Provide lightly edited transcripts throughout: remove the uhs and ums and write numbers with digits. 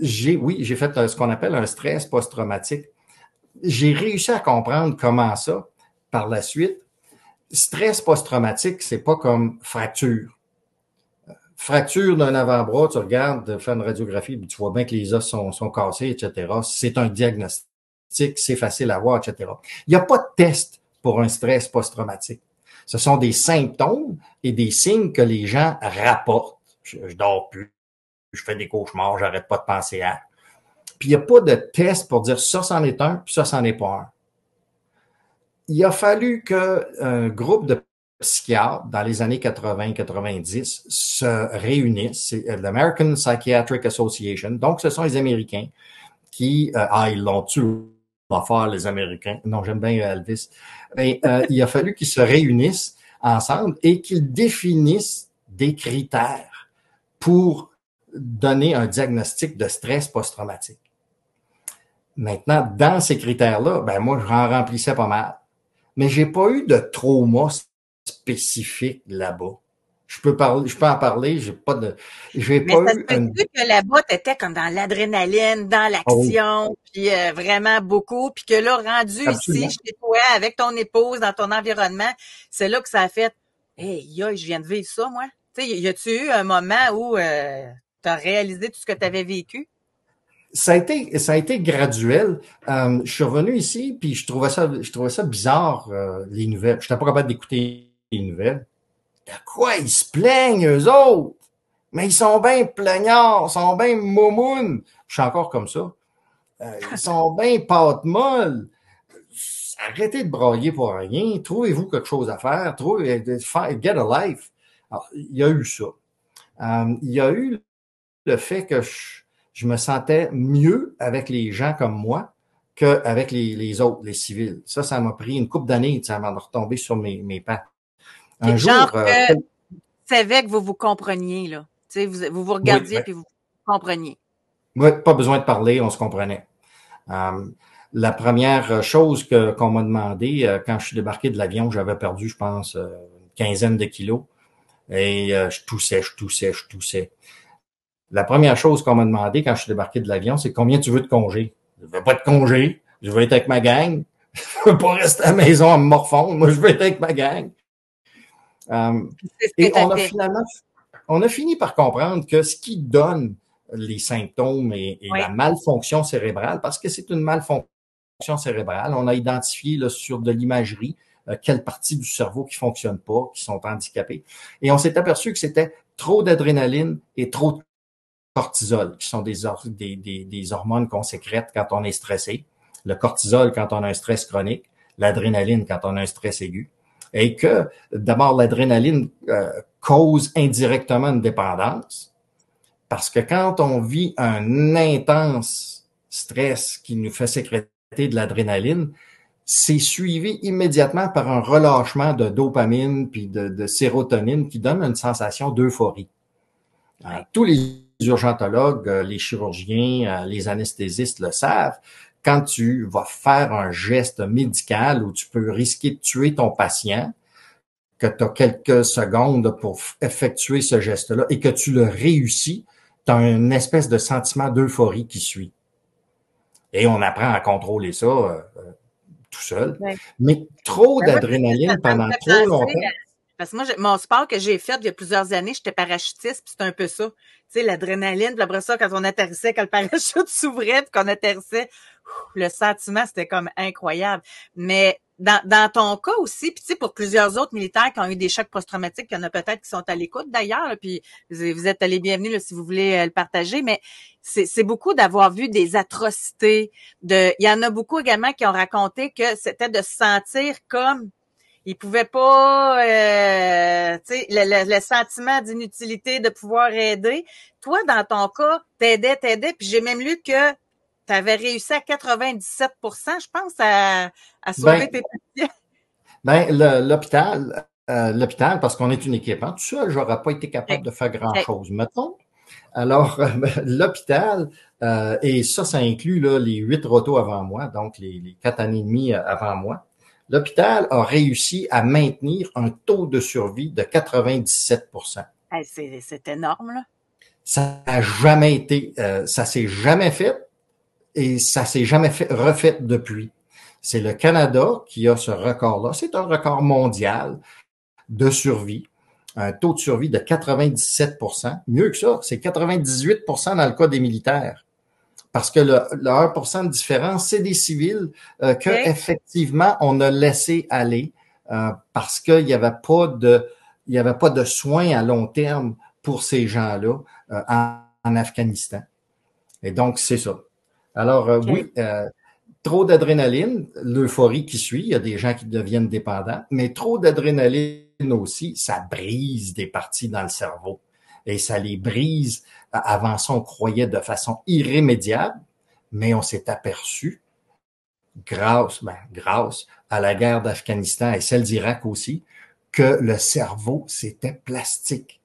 J'ai fait ce qu'on appelle un stress post-traumatique. J'ai réussi à comprendre comment ça, par la suite. Stress post-traumatique, c'est pas comme fracture. Fracture d'un avant-bras, tu regardes, fais une radiographie, tu vois bien que les os sont cassés, etc. C'est un diagnostic, c'est facile à voir, etc. Il n'y a pas de test pour un stress post-traumatique. Ce sont des symptômes et des signes que les gens rapportent. Je dors plus, je fais des cauchemars, j'arrête pas de penser à. Puis il n'y a pas de test pour dire ça, c'en est un, puis ça, c'en est pas un. Il a fallu qu'un groupe de psychiatres dans les années 80-90 se réunissent. C'est l'American Psychiatric Association. Donc, ce sont les Américains qui... ils l'ont tué à faire, les Américains. Non, j'aime bien Elvis. Mais il a fallu qu'ils se réunissent ensemble et qu'ils définissent des critères pour donner un diagnostic de stress post-traumatique. Maintenant, dans ces critères-là, ben moi, j'en remplissais pas mal. Mais j'ai pas eu de trauma spécifique là-bas. Je peux en parler, j'ai Mais pas ça se eu une... peut-tu que là-bas, t'étais comme dans l'adrénaline, dans Oh oui, l'action, puis vraiment beaucoup, puis que là, rendu ici, absolument. chez toi, avec ton épouse, dans ton environnement, c'est là que ça a fait « Hey, je viens de vivre ça, moi! » Tu sais, y a-tu eu un moment où t'as réalisé tout ce que t'avais vécu? Ça a été graduel. Je suis revenu ici, puis je trouvais ça bizarre, les nouvelles. Je n'étais pas capable d'écouter les nouvelles. De quoi ils se plaignent, eux autres? Mais ils sont bien plaignards, ils sont bien moumounes. Je suis encore comme ça. Ils sont bien pâte molle. Arrêtez de brailler pour rien. Trouvez-vous quelque chose à faire. Get a life. Alors, il y a eu ça. Il y a eu le fait que je me sentais mieux avec les gens comme moi qu'avec les autres, les civils. Ça m'a pris une couple d'années avant de retomber sur mes pattes. Un Genre jour, que tu savais que vous vous compreniez, là. Tu sais, vous oui, regardiez puis vous compreniez. oui, pas besoin de parler, on se comprenait. Euh, la première chose qu'on m'a demandé quand je suis débarqué de l'avion, j'avais perdu, je pense, une quinzaine de kilos et je toussais, je toussais, je toussais. La première chose qu'on m'a demandé quand je suis débarqué de l'avion, c'est combien tu veux de congé? Je veux pas de congé, je veux être avec ma gang. Je veux pas rester à la maison à me morfondre, moi je veux être avec ma gang. Euh, C'est ce que et tu as fait. on a fini par comprendre que ce qui donne les symptômes et Oui. la malfonction cérébrale, parce que c'est une malfonction cérébrale, on a identifié là, sur de l'imagerie quelles parties du cerveau qui fonctionnent pas, qui sont handicapées. Et on s'est aperçu que c'était trop d'adrénaline et trop de cortisol, qui sont des hormones qu'on sécrète quand on est stressé. Le cortisol quand on a un stress chronique, l'adrénaline quand on a un stress aigu. Et que, d'abord, l'adrénaline cause indirectement une dépendance, parce que quand on vit un intense stress qui nous fait sécréter de l'adrénaline, c'est suivi immédiatement par un relâchement de dopamine puis de sérotonine qui donne une sensation d'euphorie. Ouais. Tous les urgentologues, les chirurgiens, les anesthésistes le savent. Quand tu vas faire un geste médical où tu peux risquer de tuer ton patient, que tu as quelques secondes pour effectuer ce geste-là et que tu le réussis, tu as une espèce de sentiment d'euphorie qui suit. Et on apprend à contrôler ça tout seul. Ouais. Mais trop Ben moi, d'adrénaline ça me pendant fait trop penser longtemps, parce que moi, mon sport que j'ai fait il y a plusieurs années, j'étais parachutiste, puis c'était un peu ça. Tu sais, l'adrénaline, puis après ça, quand on atterrissait, quand le parachute s'ouvrait, puis qu'on atterrissait, le sentiment, c'était comme incroyable. Mais dans ton cas aussi, puis tu sais, pour plusieurs autres militaires qui ont eu des chocs post-traumatiques, il y en a peut-être qui sont à l'écoute d'ailleurs, là, puis vous êtes les bienvenus là, si vous voulez le partager, mais c'est beaucoup d'avoir vu des atrocités. Il y en a beaucoup également qui ont raconté que c'était de se sentir comme il pouvait pas, tu sais, le sentiment d'inutilité de pouvoir aider. Toi, dans ton cas, t'aidais, puis j'ai même lu que tu avais réussi à 97%, je pense, à sauver ben, tes patients. ben l'hôpital, parce qu'on est une équipe, hein, tout seul, j'aurais pas été OK. capable de faire OK. grand-chose, mettons. Alors, l'hôpital, et ça inclut là, les 8 rotos avant moi, donc les 4 années et demie avant moi. L'hôpital a réussi à maintenir un taux de survie de 97%. Hey, c'est énorme, là. Ça a jamais été, ça s'est jamais fait et ça s'est jamais refait depuis. C'est le Canada qui a ce record-là. C'est un record mondial de survie. Un taux de survie de 97%. Mieux que ça, c'est 98% dans le cas des militaires. Parce que le 1% de différence, c'est des civils que effectivement on a laissé aller parce qu'il n'y avait pas de soins à long terme pour ces gens-là en Afghanistan. Et donc, c'est ça. Alors, oui, trop d'adrénaline, l'euphorie qui suit, il y a des gens qui deviennent dépendants, mais trop d'adrénaline aussi, ça brise des parties dans le cerveau. Et ça les brise. Avant ça, on croyait de façon irrémédiable, mais on s'est aperçu, grâce à la guerre d'Afghanistan et celle d'Irak aussi, que le cerveau, c'était plastique.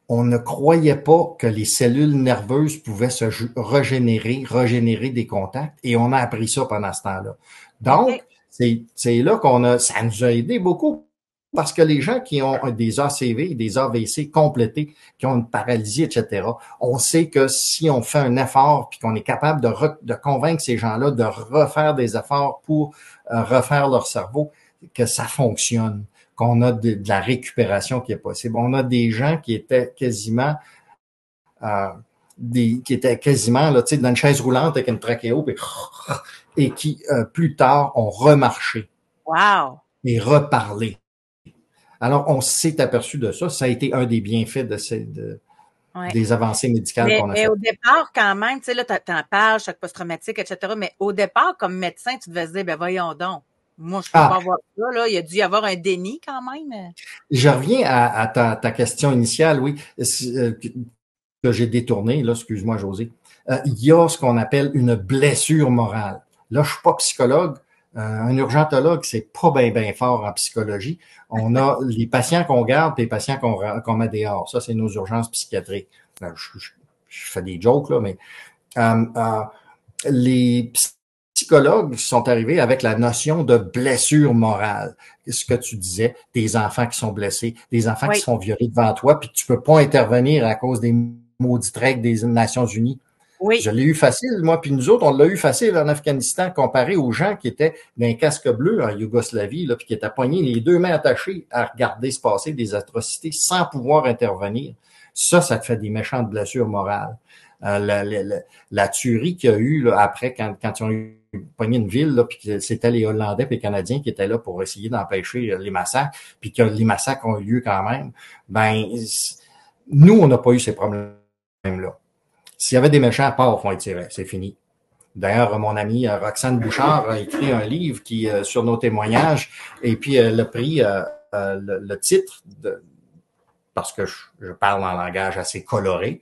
On ne croyait pas que les cellules nerveuses pouvaient se régénérer des contacts, et on a appris ça pendant ce temps-là. Donc, c'est là ça nous a aidé beaucoup, parce que les gens qui ont des ACV, des AVC complétés, qui ont une paralysie, etc., on sait que si on fait un effort puis qu'on est capable de convaincre ces gens-là de refaire des efforts pour refaire leur cerveau, que ça fonctionne, qu'on a de la récupération qui est possible. On a des gens qui étaient quasiment là, dans une chaise roulante avec une trachéo, et qui plus tard ont remarché. Wow. Et reparlé. Alors, on s'est aperçu de ça. Ça a été un des bienfaits des avancées médicales qu'on a fait. Mais au départ, quand même, tu sais, là, t'en parles, choc post-traumatique, etc. Mais au départ, comme médecin, tu devais se dire, ben voyons donc, moi, je peux pas avoir ça, là. Il y a dû y avoir un déni quand même. Je reviens à ta question initiale, oui, que j'ai détournée, là, excuse-moi, José. Il y a ce qu'on appelle une blessure morale. Là, je suis pas psychologue. Un urgentologue, c'est pas bien fort en psychologie. On a les patients qu'on garde et les patients qu'on met dehors. Ça, c'est nos urgences psychiatriques. Je fais des jokes, là, mais les psychologues sont arrivés avec la notion de blessure morale. Ce que tu disais, des enfants qui sont blessés, des enfants qui sont violés devant toi, puis tu peux pas intervenir à cause des maudites règles des Nations Unies. Oui. Je l'ai eu facile, moi, puis nous autres, on l'a eu facile en Afghanistan comparé aux gens qui étaient d'un casque bleu en Yougoslavie, là, puis qui étaient poignés les deux mains attachées à regarder se passer des atrocités sans pouvoir intervenir. Ça te fait des méchantes blessures morales. La tuerie qu'il y a eu là, après, quand ils ont eu pogné une ville, là, puis c'était les Hollandais et les Canadiens qui étaient là pour essayer d'empêcher les massacres, puis que les massacres ont eu lieu quand même, ben nous, on n'a pas eu ces problèmes-là. S'il y avait des méchants à part, il faut être tiré. C'est fini. D'ailleurs, mon amie Roxane Bouchard a écrit un livre qui sur nos témoignages, et puis elle a pris le titre, parce que je parle en langage assez coloré,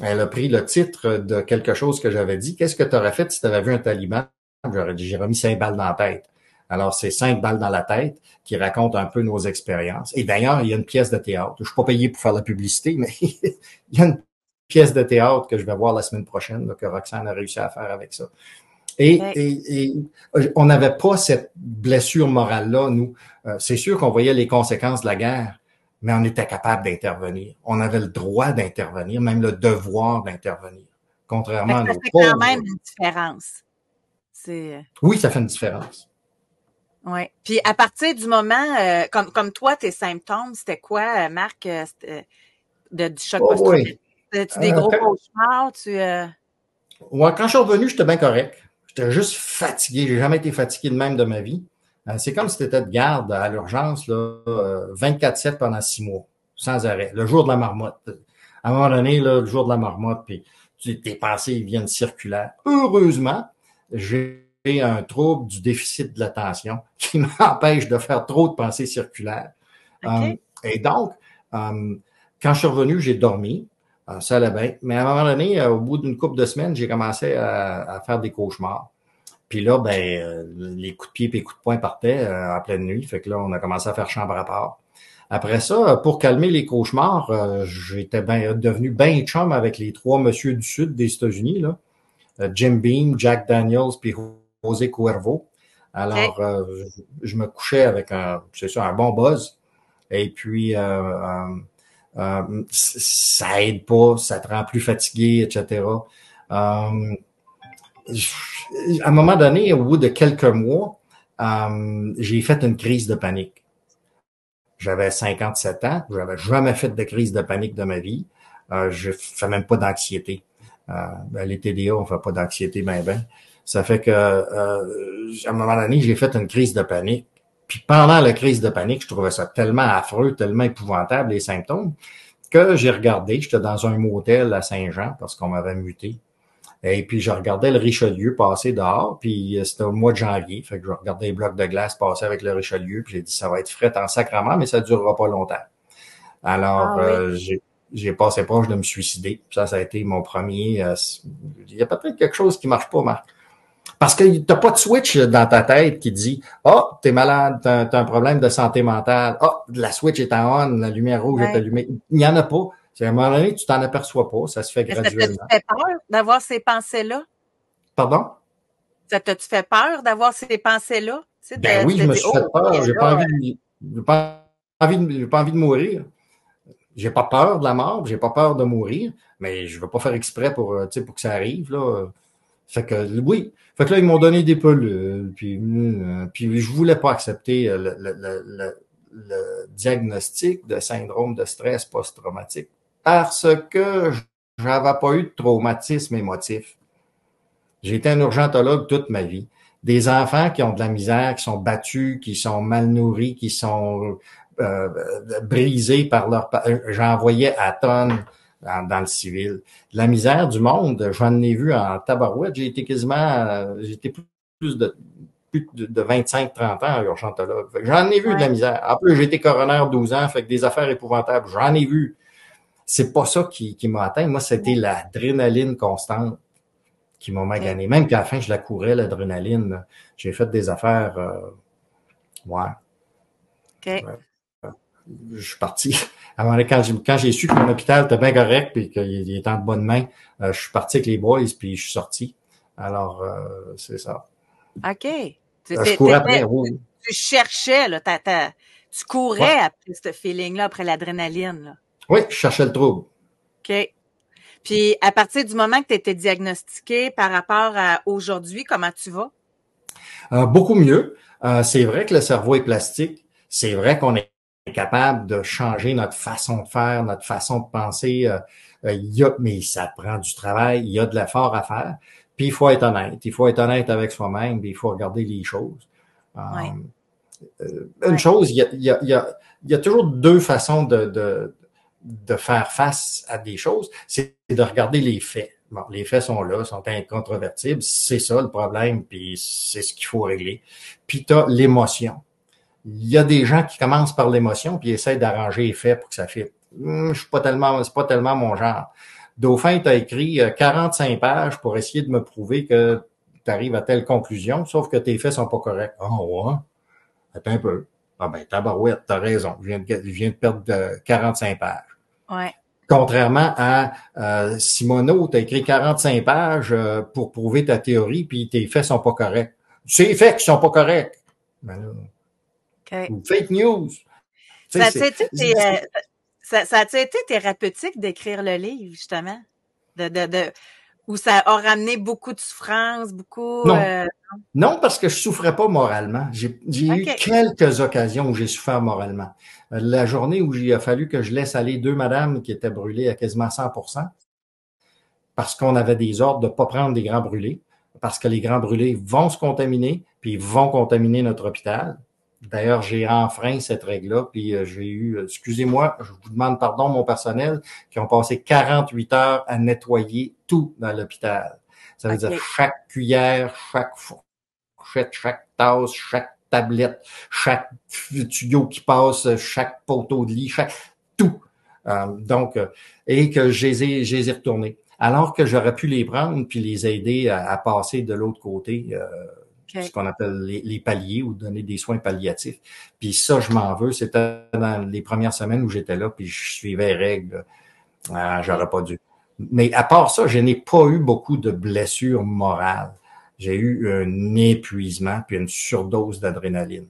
elle a pris le titre de quelque chose que j'avais dit. Qu'est-ce que tu aurais fait si tu avais vu un taliban? J'aurais dit, j'ai remis 5 balles dans la tête. Alors, c'est 5 balles dans la tête qui racontent un peu nos expériences. Et d'ailleurs, il y a une pièce de théâtre. Je suis pas payé pour faire la publicité, mais il y a une pièce de théâtre que je vais voir la semaine prochaine, là, que Roxane a réussi à faire avec ça. Et on n'avait pas cette blessure morale-là, nous. C'est sûr qu'on voyait les conséquences de la guerre, mais on était capable d'intervenir. On avait le droit d'intervenir, même le devoir d'intervenir. Contrairement à nos pauvres. Ça fait quand même une différence. Oui, ça fait une différence. Oui. Puis à partir du moment, comme toi, tes symptômes, c'était quoi, Marc, du choc post-traumatique? As-tu des gros cauchemars? Ouais, quand je suis revenu, j'étais bien correct. J'étais juste fatigué. J'ai jamais été fatigué de même de ma vie. C'est comme si tu étais de garde à l'urgence, là, 24/7 pendant 6 mois, sans arrêt. Le jour de la marmotte. À un moment donné, là, le jour de la marmotte, puis tes pensées viennent circulaires. Heureusement, j'ai un trouble du déficit de l'attention qui m'empêche de faire trop de pensées circulaires. Okay. Et donc, quand je suis revenu, j'ai dormi. Ça allait bien. Mais à un moment donné, au bout d'une couple de semaines, j'ai commencé à faire des cauchemars. Puis là, les coups de pied et les coups de poing partaient en pleine nuit. Fait que là, on a commencé à faire chambre à part. Après ça, pour calmer les cauchemars, j'étais devenu bien chum avec les 3 messieurs du Sud des États-Unis, là. Jim Beam, Jack Daniels, puis José Cuervo. Alors, je me couchais avec un bon buzz. Et puis, Ça aide pas, ça te rend plus fatigué, etc. À un moment donné, au bout de quelques mois, j'ai fait une crise de panique. J'avais 57 ans, j'avais jamais fait de crise de panique de ma vie. Je fais même pas d'anxiété. Les TDA, on fait pas d'anxiété ben. Ça fait que à un moment donné, j'ai fait une crise de panique. Puis pendant la crise de panique, je trouvais ça tellement affreux, tellement épouvantable, les symptômes, que j'ai regardé, j'étais dans un motel à Saint-Jean parce qu'on m'avait muté. Et puis, je regardais le Richelieu passer dehors, puis c'était au mois de janvier. Fait que je regardais les blocs de glace passer avec le Richelieu, puis j'ai dit, ça va être fret en sacrement, mais ça durera pas longtemps. Alors, j'ai passé proche de me suicider. Ça a été mon premier... il y a peut-être quelque chose qui marche pas, Marc. Parce que t'as pas de switch dans ta tête qui dit « Ah, oh, t'es malade, t'as un problème de santé mentale. Ah, oh, la switch est en on, la lumière rouge est allumée. » Il n'y en a pas. C'est à un moment donné, tu t'en aperçois pas. Ça se fait graduellement. Ça t'a-tu fait peur d'avoir ces pensées-là? Pardon? Ça t'a-tu fait peur d'avoir ces pensées-là? Ben oui, je me suis fait peur. J'ai pas envie de mourir. J'ai pas peur de la mort, j'ai pas peur de mourir, mais je veux pas faire exprès pour que ça arrive, là. Fait que, oui. Fait que là, ils m'ont donné des pilules, puis je voulais pas accepter le diagnostic de syndrome de stress post-traumatique parce que j'avais pas eu de traumatisme émotif. J'ai été un urgentologue toute ma vie. Des enfants qui ont de la misère, qui sont battus, qui sont mal nourris, qui sont brisés par leur... J'en voyais à tonnes dans le civil. La misère du monde, j'en ai vu en tabarouette. J'ai été plus de 25-30 ans urgentologue. J'en ai vu de la misère. En plus, j'ai été coroner 12 ans, fait que des affaires épouvantables, j'en ai vu. C'est pas ça qui m'a atteint. Moi, c'était l'adrénaline constante qui m'a magané. Même qu'à la fin, je la courais, l'adrénaline. J'ai fait des affaires... ouais. Je suis parti. Quand j'ai su que mon hôpital était bien correct puis qu'il était en bonne main, je suis parti avec les boys puis je suis sorti. Alors, c'est ça. OK. Je courais après, oui. Tu cherchais, là, tu courais après ce feeling-là, après l'adrénaline, là. Oui, je cherchais le trouble. OK. Puis, à partir du moment que tu étais diagnostiqué par rapport à aujourd'hui, comment tu vas? Beaucoup mieux. C'est vrai que le cerveau est plastique. C'est vrai qu'on est capable de changer notre façon de faire, notre façon de penser. Mais ça prend du travail, il y a de l'effort à faire. Puis il faut être honnête. Il faut être honnête avec soi-même, puis il faut regarder les choses. Une chose, il y a toujours deux façons de faire face à des choses, c'est de regarder les faits. Bon, les faits sont là, sont incontrovertibles, c'est ça le problème, puis c'est ce qu'il faut régler. Puis tu as l'émotion. Il y a des gens qui commencent par l'émotion puis essaient d'arranger les faits pour que ça fitte. C'est pas tellement mon genre. Dauphin t'a écrit 45 pages pour essayer de me prouver que tu arrives à telle conclusion, sauf que tes faits sont pas corrects. Oh ouais? Attends un peu. Ah ben, tabarouette, t'as raison. Je viens de perdre 45 pages. Ouais. Contrairement à Simoneau, t'as écrit 45 pages pour prouver ta théorie, puis tes faits sont pas corrects. C'est les faits qui sont pas corrects. Ben là, fake news. Ça a-tu été thérapeutique d'écrire le livre, justement? Où ça a ramené beaucoup de souffrance, beaucoup... Non. Non, parce que je souffrais pas moralement. J'ai eu quelques occasions où j'ai souffert moralement. La journée où il a fallu que je laisse aller 2 madames qui étaient brûlées à quasiment 100%, parce qu'on avait des ordres de pas prendre des grands brûlés, parce que les grands brûlés vont se contaminer, puis ils vont contaminer notre hôpital. D'ailleurs, j'ai enfreint cette règle-là, puis j'ai eu, excusez-moi, je vous demande pardon, mon personnel, qui ont passé 48 heures à nettoyer tout dans l'hôpital. Ça veut dire chaque cuillère, chaque fourchette, chaque tasse, chaque tablette, chaque tuyau qui passe, chaque poteau de lit, tout. Et que je les ai retournés. Alors que j'aurais pu les prendre puis les aider à passer de l'autre côté. Ce qu'on appelle les paliers ou donner des soins palliatifs. Puis ça, je m'en veux. C'était dans les premières semaines où j'étais là, puis je suivais les règles. J'aurais pas dû. Mais à part ça, je n'ai pas eu beaucoup de blessures morales. J'ai eu un épuisement puis une surdose d'adrénaline.